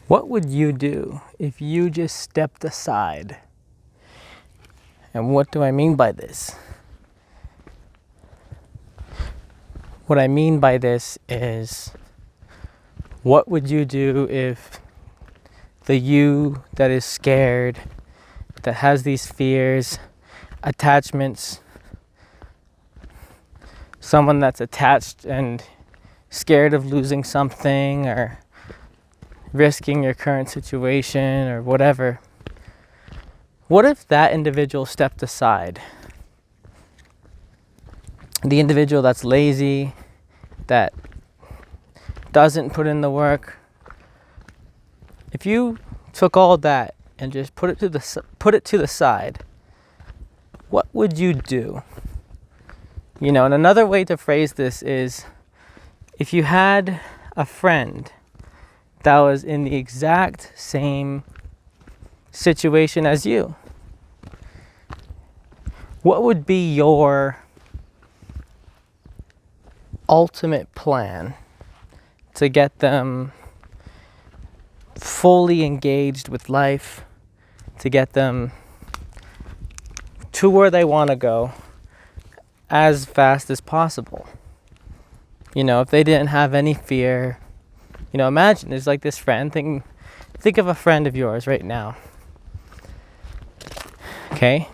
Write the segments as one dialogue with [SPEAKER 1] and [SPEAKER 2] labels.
[SPEAKER 1] What would you do if you just stepped aside? And what do I mean by this? What I mean by this is, what would you do if the you that is scared, that has these fears, attachments, someone that's attached and scared of losing something or risking your current situation or whatever, what if that individual stepped aside? The individual that's lazy, that doesn't put in the work. If you took all that and just put it to the side, what would you do? And another way to phrase this is, if you had a friend that was in the exact same situation as you, what would be your ultimate plan to get them fully engaged with life, to get them to where they want to go as fast as possible? If they didn't have any fear, imagine there's like this friend. Think of a friend of yours right now. Okay,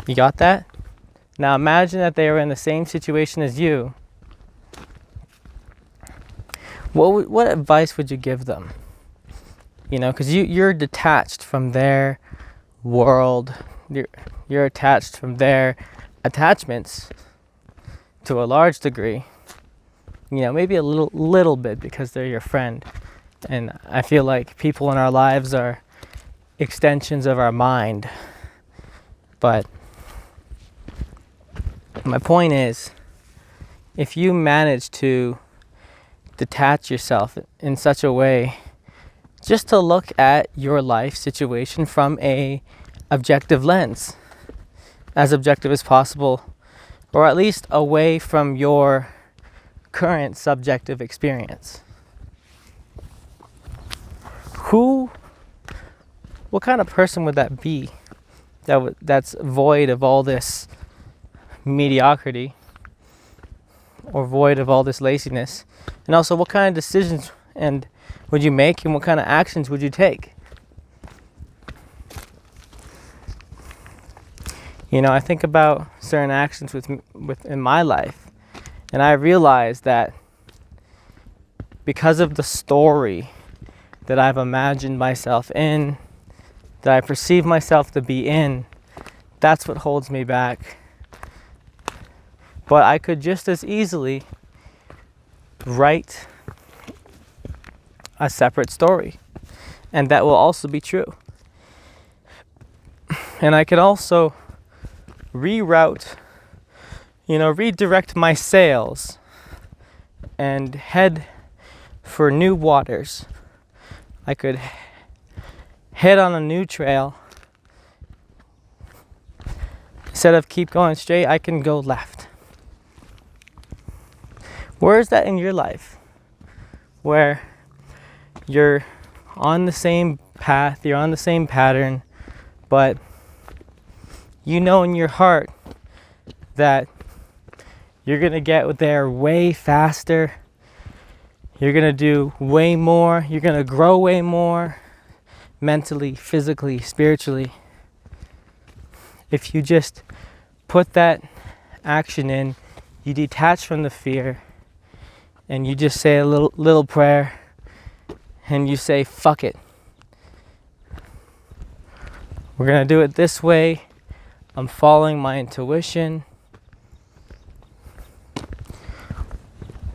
[SPEAKER 1] you got that? Now imagine that they were in the same situation as you. What advice would you give them? Because you're detached from their world. You're attached from their attachments to a large degree. Maybe a little bit because they're your friend. And I feel like people in our lives are extensions of our mind. But my point is, if you manage to detach yourself in such a way just to look at your life situation from a objective lens, as objective as possible, or at least away from your current subjective experience. What kind of person would that be that's void of all this mediocrity or void of all this laziness? And also, what kind of decisions would you make, and what kind of actions would you take? I think about certain actions in my life, and I realize that because of the story that I've imagined myself in, that I perceive myself to be in, that's what holds me back. But I could just as easily write a separate story, and that will also be true. And I could also redirect my sails and head for new waters. I could head on a new trail. Instead of keep going straight, I can go left. Where is that in your life? Where you're on the same path, you're on the same pattern, but in your heart that you're going to get there way faster, you're going to do way more, you're going to grow way more, mentally, physically, spiritually, if you just put that action in, you detach from the fear, and you just say a little prayer, and you say, fuck it. We're going to do it this way. I'm following my intuition.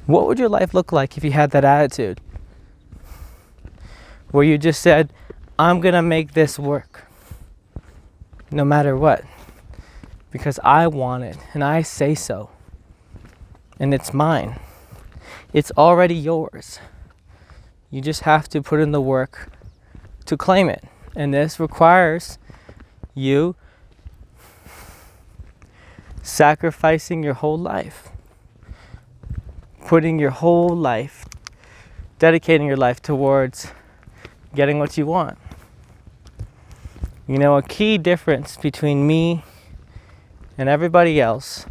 [SPEAKER 1] What would your life look like if you had that attitude? Where you just said, I'm going to make this work. No matter what. Because I want it, and I say so. And it's mine. It's already yours. You just have to put in the work to claim it. And this requires you sacrificing your whole life. Putting your whole life, dedicating your life towards getting what you want. You know, a key difference between me and everybody else,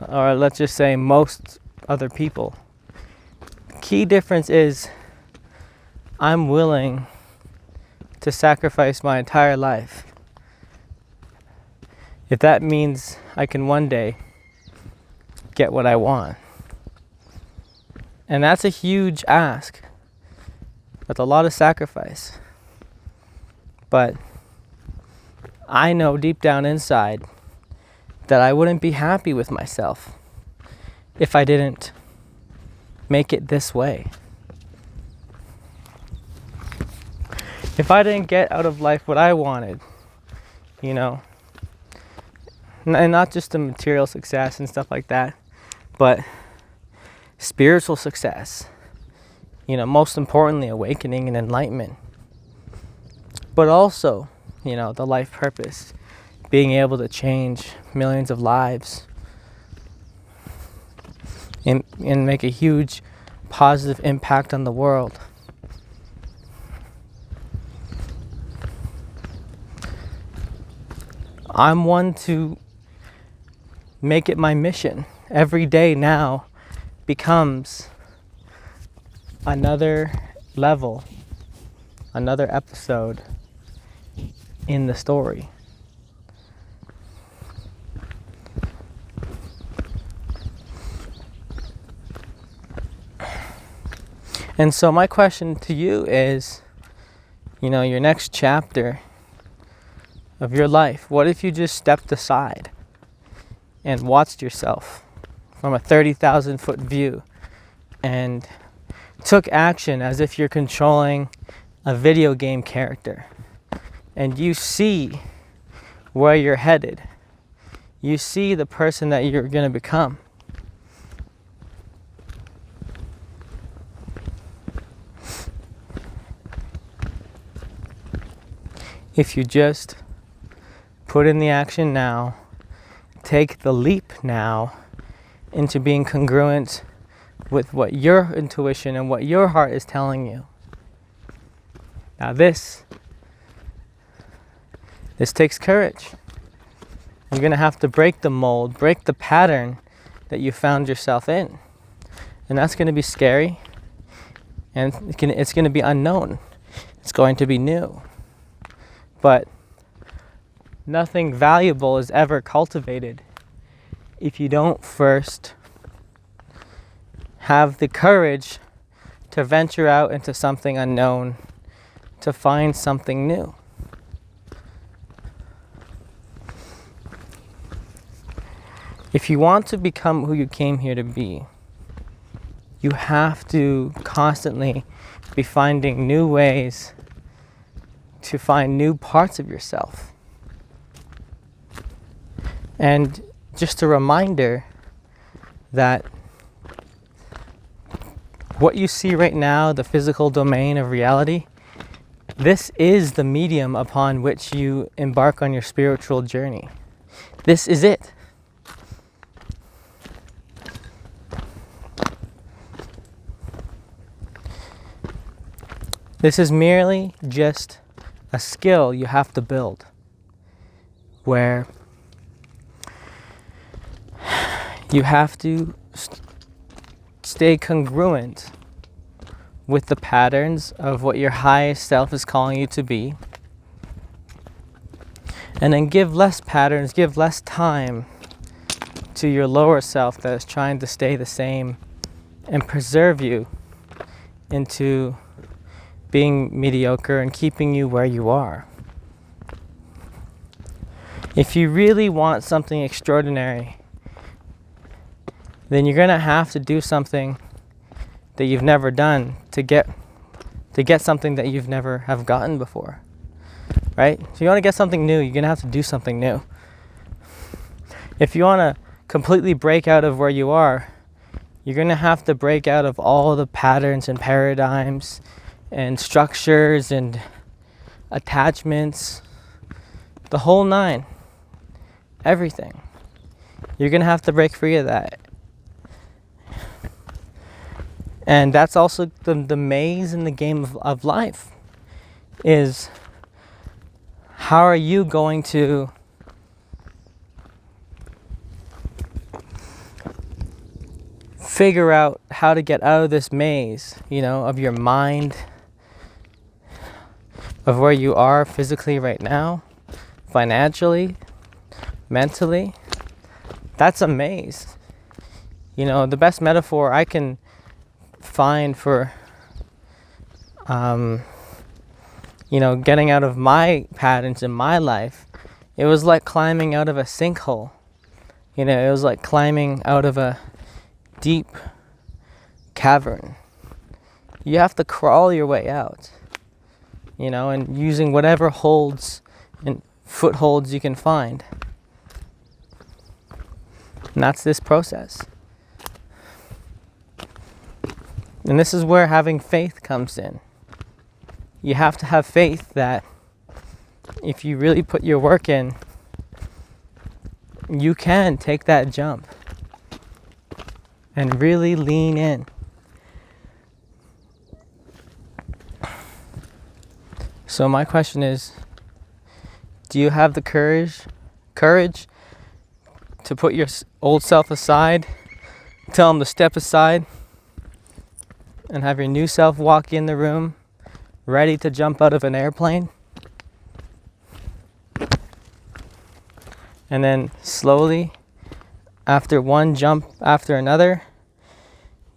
[SPEAKER 1] or let's just say most other people, the key difference is I'm willing to sacrifice my entire life if that means I can one day get what I want. And that's a huge ask. That's a lot of sacrifice. But I know deep down inside that I wouldn't be happy with myself if I didn't make it this way. If I didn't get out of life what I wanted, you know, and not just the material success and stuff like that, but spiritual success, you know, most importantly, awakening and enlightenment, but also, you know, the life purpose, being able to change millions of lives and make a huge positive impact on the world. I'm one to make it my mission. Every day now becomes another level, another episode in the story. And so my question to you is, you know, your next chapter of your life, what if you just stepped aside and watched yourself from a 30,000 foot view and took action as if you're controlling a video game character, and you see where you're headed, you see the person that you're going to become. If you just put in the action now, take the leap now into being congruent with what your intuition and what your heart is telling you. Now this takes courage. You're going to have to break the mold, break the pattern that you found yourself in. And that's going to be scary, and it's going to be unknown. It's going to be new. But nothing valuable is ever cultivated if you don't first have the courage to venture out into something unknown, to find something new. If you want to become who you came here to be, you have to constantly be finding new ways to find new parts of yourself. And just a reminder that what you see right now, the physical domain of reality, this is the medium upon which you embark on your spiritual journey. This is it. This is merely just a skill you have to build, where you have to stay congruent with the patterns of what your highest self is calling you to be, and then give less patterns, give less time to your lower self that is trying to stay the same and preserve you into being mediocre and keeping you where you are. If you really want something extraordinary, then you're going to have to do something that you've never done to get something that you've never have gotten before, right? So you want to get something new, you're going to have to do something new. If you want to completely break out of where you are, you're going to have to break out of all the patterns and paradigms and structures and attachments, the whole nine, everything. You're going to have to break free of that. And that's also the maze in the game of life, is how are you going to figure out how to get out of this maze, of your mind, of where you are physically right now, financially, mentally. That's a maze. The best metaphor I can find for getting out of my patterns in my life, it was like climbing out of a sinkhole. It was like climbing out of a deep cavern. You have to crawl your way out, and using whatever holds and footholds you can find. And that's this process. And this is where having faith comes in. You have to have faith that if you really put your work in, you can take that jump and really lean in. So my question is, do you have the courage to put your old self aside, tell him to step aside, and have your new self walk in the room, ready to jump out of an airplane? And then slowly, after one jump after another,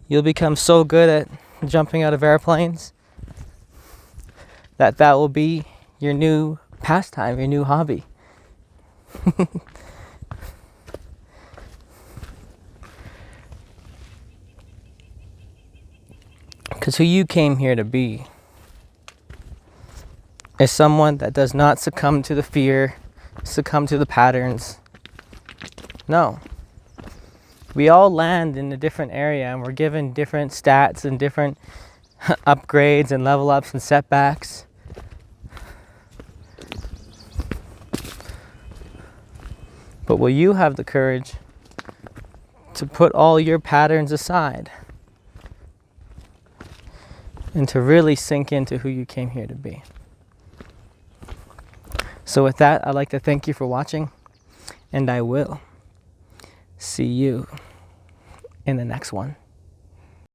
[SPEAKER 1] you'll become so good at jumping out of airplanes that will be your new pastime, your new hobby. Because who you came here to be is someone that does not succumb to the fear, succumb to the patterns. No. We all land in a different area, and we're given different stats and different upgrades and level ups and setbacks. But will you have the courage to put all your patterns aside and to really sink into who you came here to be? So with that, I'd like to thank you for watching, and I will see you in the next one.